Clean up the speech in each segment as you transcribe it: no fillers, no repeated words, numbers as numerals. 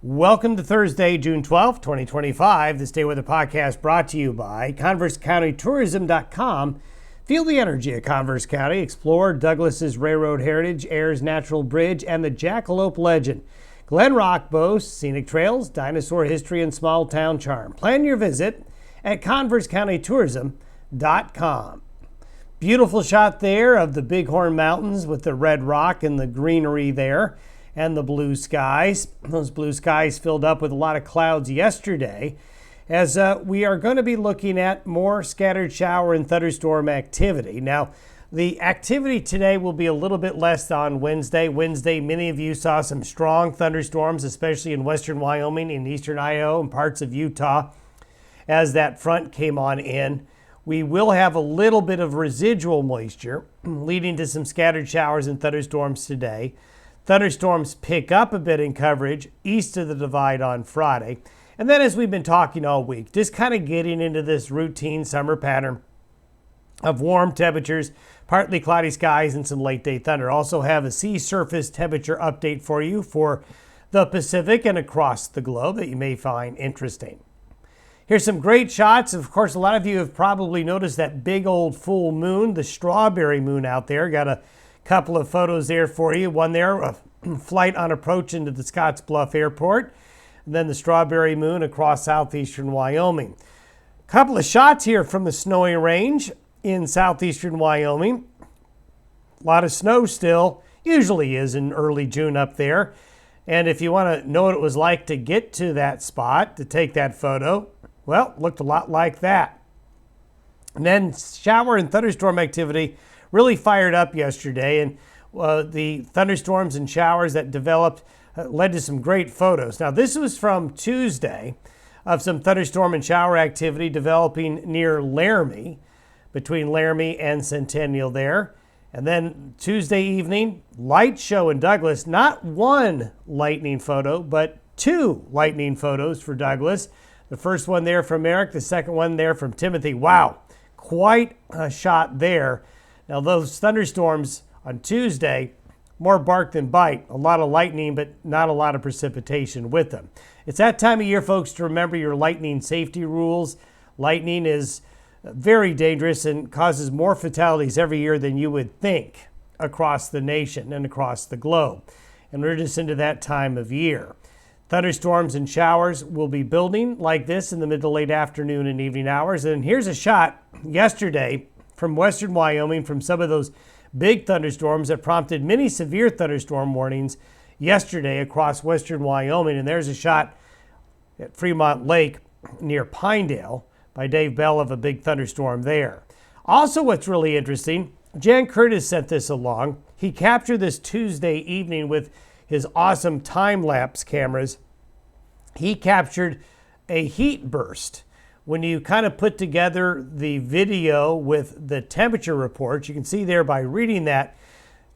Welcome to Thursday, June 12th, 2025. This DayWeather podcast brought to you by ConverseCountyTourism.com. Feel the energy of Converse County. Explore Douglas's railroad heritage, Ayers Natural Bridge, and the Jackalope legend. Glen Rock boasts scenic trails, dinosaur history, and small town charm. Plan your visit at ConverseCountyTourism.com. Beautiful shot there of the Bighorn Mountains with the red rock and the greenery there. And the blue skies. Those blue skies filled up with a lot of clouds yesterday, as we are going to be looking at more scattered shower and thunderstorm activity. Now, the activity today will be a little bit less on Wednesday. Many of you saw some strong thunderstorms, especially in western Wyoming, in eastern Idaho, and parts of Utah, as that front came on in. We will have a little bit of residual moisture, leading to some scattered showers and thunderstorms today. Thunderstorms pick up a bit in coverage east of the divide on Friday. And then, as we've been talking all week, just kind of getting into this routine summer pattern of warm temperatures, partly cloudy skies, and some late day thunder. Also have a sea surface temperature update for you for the Pacific and across the globe that you may find interesting. Here's some great shots. Of course, a lot of you have probably noticed that big old full moon, the strawberry moon out there. Got a couple of photos there for you. One there, a flight on approach into the Scottsbluff Airport, and then the strawberry moon across southeastern Wyoming. A couple of shots here from the snowy range in southeastern Wyoming. A lot of snow still, usually is in early June up there. And if you want to know what it was like to get to that spot, to take that photo, well, it looked a lot like that. And then shower and thunderstorm activity really fired up yesterday, and the thunderstorms and showers that developed led to some great photos. Now, this was from Tuesday of some thunderstorm and shower activity developing near Laramie, between Laramie and Centennial there. And then Tuesday evening, light show in Douglas. Not one lightning photo, but two lightning photos for Douglas. The first one there from Eric, the second one there from Timothy. Wow, quite a shot there. Now, those thunderstorms on Tuesday, more bark than bite. A lot of lightning, but not a lot of precipitation with them. It's that time of year, folks, to remember your lightning safety rules. Lightning is very dangerous and causes more fatalities every year than you would think across the nation and across the globe. And we're just into that time of year. Thunderstorms and showers will be building like this in the mid to late afternoon and evening hours. And here's a shot yesterday from western Wyoming, from some of those big thunderstorms that prompted many severe thunderstorm warnings yesterday across western Wyoming. And there's a shot at Fremont Lake near Pinedale by Dave Bell of a big thunderstorm there. Also, what's really interesting, Jan Curtis sent this along. He captured this Tuesday evening with his awesome time-lapse cameras. He captured a heat burst. When you kind of put together the video with the temperature reports, you can see there by reading that,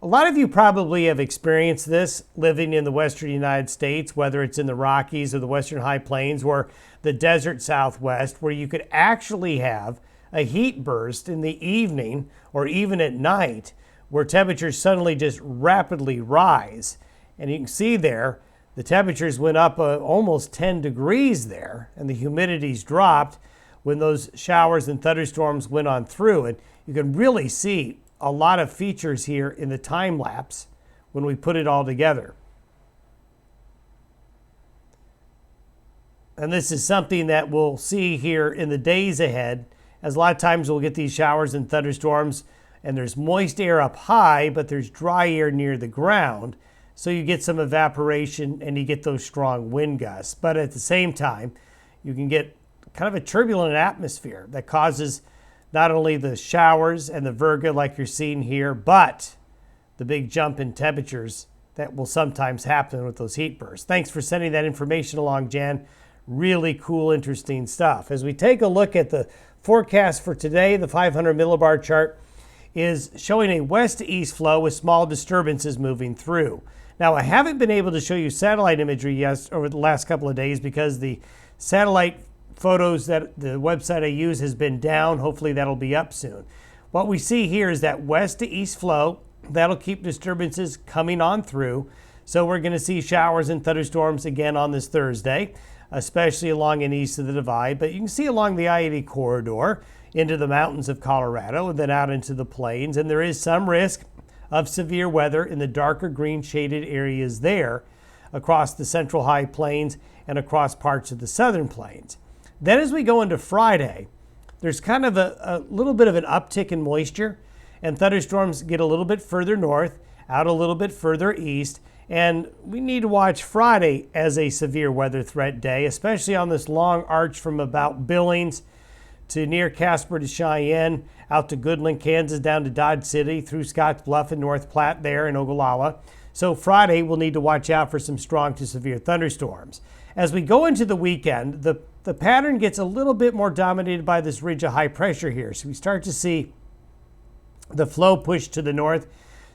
a lot of you probably have experienced this living in the western United States, whether it's in the Rockies or the western high plains or the desert Southwest, where you could actually have a heat burst in the evening or even at night where temperatures suddenly just rapidly rise. And you can see there, the temperatures went up almost 10 degrees there, and the humidities dropped when those showers and thunderstorms went on through. And you can really see a lot of features here in the time lapse when we put it all together. And this is something that we'll see here in the days ahead, as a lot of times we'll get these showers and thunderstorms, and there's moist air up high, but there's dry air near the ground. So you get some evaporation and you get those strong wind gusts. But at the same time, you can get kind of a turbulent atmosphere that causes not only the showers and the virga like you're seeing here, but the big jump in temperatures that will sometimes happen with those heat bursts. Thanks for sending that information along, Jan. Really cool, interesting stuff. As we take a look at the forecast for today, the 500 millibar chart is showing a west to east flow with small disturbances moving through. Now, I haven't been able to show you satellite imagery yet over the last couple of days because the satellite photos that the website I use has been down. Hopefully that'll be up soon. What we see here is that west to east flow. That'll keep disturbances coming on through. So we're going to see showers and thunderstorms again on this Thursday, especially along and east of the divide. But you can see along the I-80 corridor into the mountains of Colorado and then out into the plains. And there is some risk of severe weather in the darker green shaded areas there across the central high plains and across parts of the southern plains. Then as we go into Friday, there's kind of a little bit of an uptick in moisture, and thunderstorms get a little bit further north, out a little bit further east, and we need to watch Friday as a severe weather threat day, especially on this long arch from about Billings to near Casper to Cheyenne, out to Goodland, Kansas, down to Dodge City, through Scotts Bluff and North Platte there in Ogallala. So Friday, we'll need to watch out for some strong to severe thunderstorms. As we go into the weekend, the pattern gets a little bit more dominated by this ridge of high pressure here. So we start to see the flow push to the north,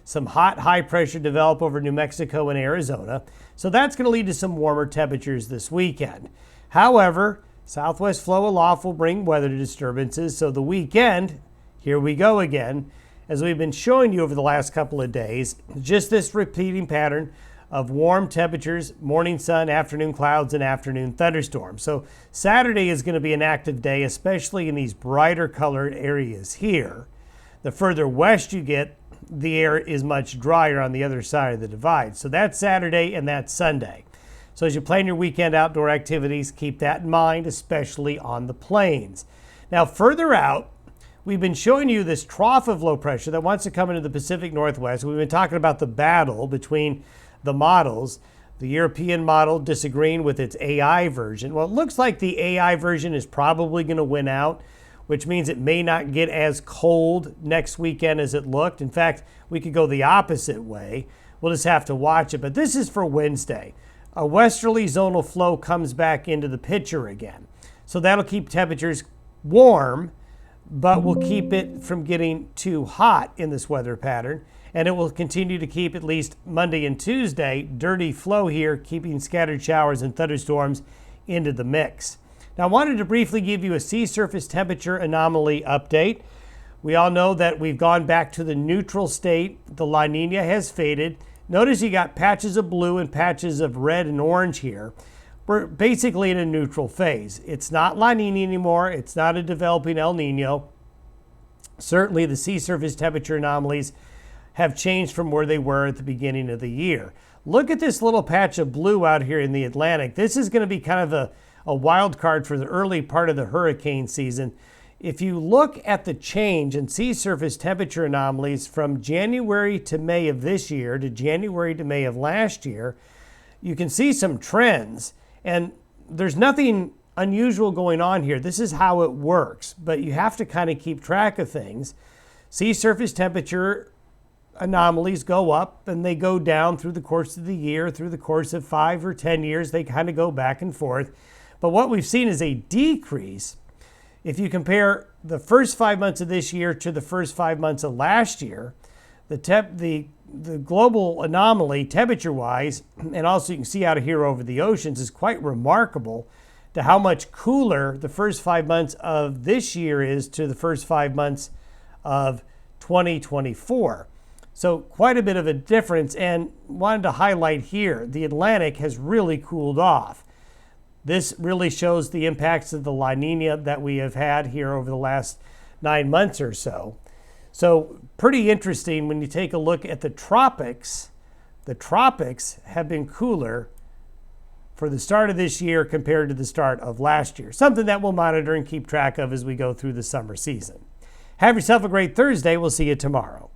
some hot high pressure develop over New Mexico and Arizona. So that's going to lead to some warmer temperatures this weekend. However, southwest flow aloft will bring weather disturbances. So the weekend, here we go again. As we've been showing you over the last couple of days, just this repeating pattern of warm temperatures, morning sun, afternoon clouds, and afternoon thunderstorms. So Saturday is going to be an active day, especially in these brighter colored areas here. The further west you get, the air is much drier on the other side of the divide. So that's Saturday and that's Sunday. So as you plan your weekend outdoor activities, keep that in mind, especially on the plains. Now further out, we've been showing you this trough of low pressure that wants to come into the Pacific Northwest. We've been talking about the battle between the models, the European model disagreeing with its AI version. Well, it looks like the AI version is probably going to win out, which means it may not get as cold next weekend as it looked. In fact, we could go the opposite way. We'll just have to watch it. But this is for Wednesday. A westerly zonal flow comes back into the picture again. So that'll keep temperatures warm, but will keep it from getting too hot in this weather pattern. And it will continue to keep, at least Monday and Tuesday, dirty flow here, keeping scattered showers and thunderstorms into the mix. Now, I wanted to briefly give you a sea surface temperature anomaly update. We all know that we've gone back to the neutral state. The La Nina has faded. Notice you got patches of blue and patches of red and orange here. We're basically in a neutral phase. It's not La Nina anymore. It's not a developing El Nino. Certainly, the sea surface temperature anomalies have changed from where they were at the beginning of the year. Look at this little patch of blue out here in the Atlantic. This is going to be kind of a wild card for the early part of the hurricane season. If you look at the change in sea surface temperature anomalies from January to May of this year to January to May of last year, you can see some trends. And there's nothing unusual going on here. This is how it works, but you have to kind of keep track of things. Sea surface temperature anomalies go up and they go down through the course of the year, through the course of 5 or 10 years. They kind of go back and forth. But what we've seen is a decrease. If you compare the first 5 months of this year to the first 5 months of last year, the global anomaly temperature-wise, and also you can see out of here over the oceans, is quite remarkable to how much cooler the first 5 months of this year is to the first 5 months of 2024. So quite a bit of a difference, and wanted to highlight here, the Atlantic has really cooled off. This really shows the impacts of the La Nina that we have had here over the last 9 months or so. So pretty interesting when you take a look at the tropics. The tropics have been cooler for the start of this year compared to the start of last year. Something that we'll monitor and keep track of as we go through the summer season. Have yourself a great Thursday. We'll see you tomorrow.